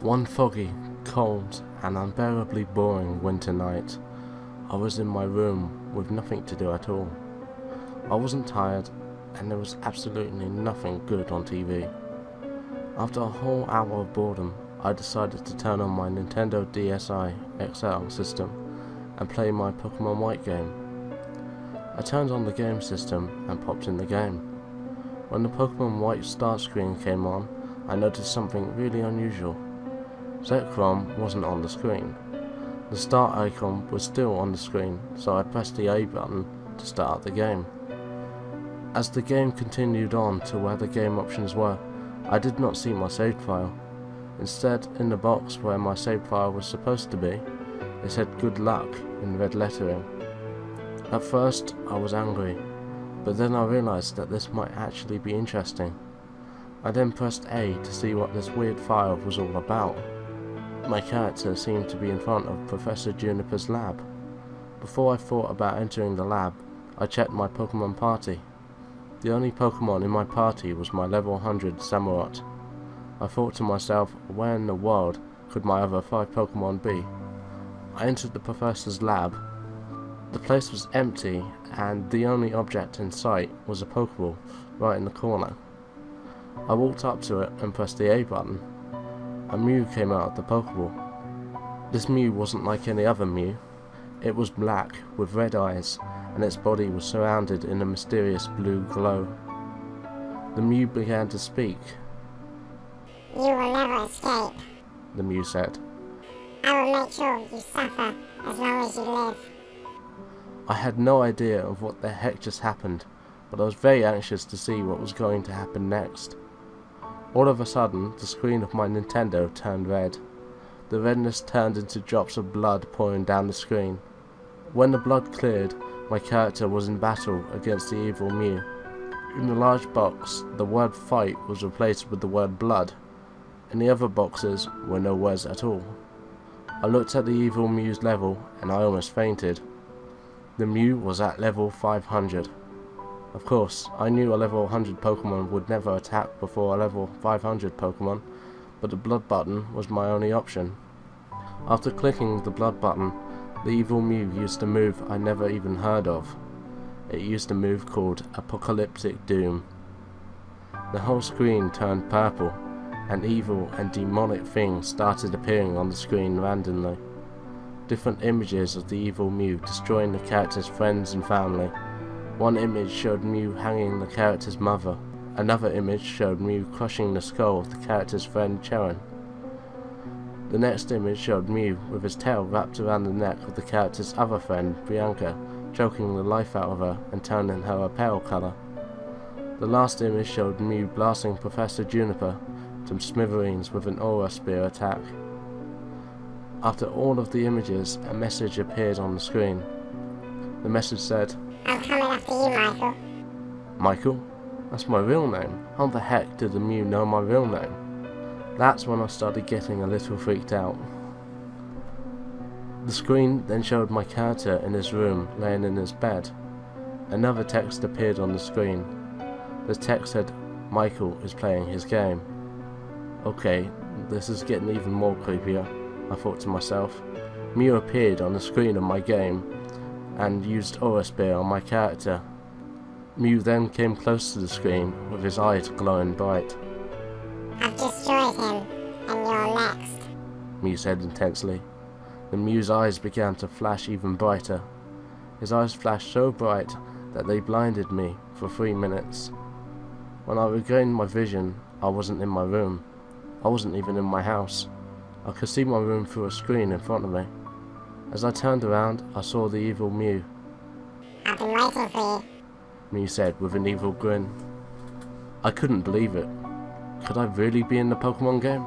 One foggy, cold, and unbearably boring winter night, I was in my room with nothing to do at all. I wasn't tired, and there was absolutely nothing good on TV. After a whole hour of boredom, I decided to turn on my Nintendo DSi XL system and play my Pokemon White game. I turned on the game system and popped in the game. When the Pokemon White start screen came on, I noticed something really unusual. Zekrom wasn't on the screen. The start icon was still on the screen, so I pressed the A button to start the game. As the game continued on to where the game options were, I did not see my saved file. Instead, in the box where my saved file was supposed to be, it said "Good luck" in red lettering. At first, I was angry, but then I realized that this might actually be interesting. I then pressed A to see what this weird file was all about. My character seemed to be in front of Professor Juniper's lab. Before I thought about entering the lab, I checked my Pokemon party. The only Pokemon in my party was my level 100 Samurott. I thought to myself, where in the world could my other 5 Pokemon be? I entered the Professor's lab. The place was empty, and the only object in sight was a Pokeball right in the corner. I walked up to it and pressed the A button. A Mew came out of the Pokeball. This Mew wasn't like any other Mew. It was black with red eyes, and its body was surrounded in a mysterious blue glow. The Mew began to speak. "You will never escape," the Mew said. "I will make sure you suffer as long as you live." I had no idea of what the heck just happened, but I was very anxious to see what was going to happen next. All of a sudden, the screen of my Nintendo turned red. The redness turned into drops of blood pouring down the screen. When the blood cleared, my character was in battle against the evil Mew. In the large box, the word "fight" was replaced with the word "blood." In the other boxes were no words at all. I looked at the evil Mew's level and I almost fainted. The Mew was at level 500. Of course, I knew a level 100 Pokemon would never attack before a level 500 Pokemon, but the blood button was my only option. After clicking the blood button, the evil Mew used a move I never even heard of. It used a move called Apocalyptic Doom. The whole screen turned purple, and evil and demonic things started appearing on the screen randomly. Different images of the evil Mew destroying the character's friends and family. One image showed Mew hanging the character's mother. Another image showed Mew crushing the skull of the character's friend Cheren. The next image showed Mew with his tail wrapped around the neck of the character's other friend, Bianca, choking the life out of her and turning her a pale colour. The last image showed Mew blasting Professor Juniper to smithereens with an Aura Spear attack. After all of the images, a message appeared on the screen. The message said, "I'm coming after you, Michael." Michael? That's my real name. How the heck did the Mew know my real name? That's when I started getting a little freaked out. The screen then showed my character in his room, laying in his bed. Another text appeared on the screen. The text said, "Michael is playing his game." Okay, this is getting even more creepier, I thought to myself. Mew appeared on the screen of my game and used Aura Spear on my character. Mew then came close to the screen with his eyes glowing bright. "I've destroyed him, and you're next," Mew said intensely. The Mew's eyes began to flash even brighter. His eyes flashed so bright that they blinded me for 3 minutes. When I regained my vision, I wasn't in my room. I wasn't even in my house. I could see my room through a screen in front of me. As I turned around, I saw the evil Mew. "I've been waiting for you." Mew said with an evil grin. I couldn't believe it. Could I really be in the Pokemon game?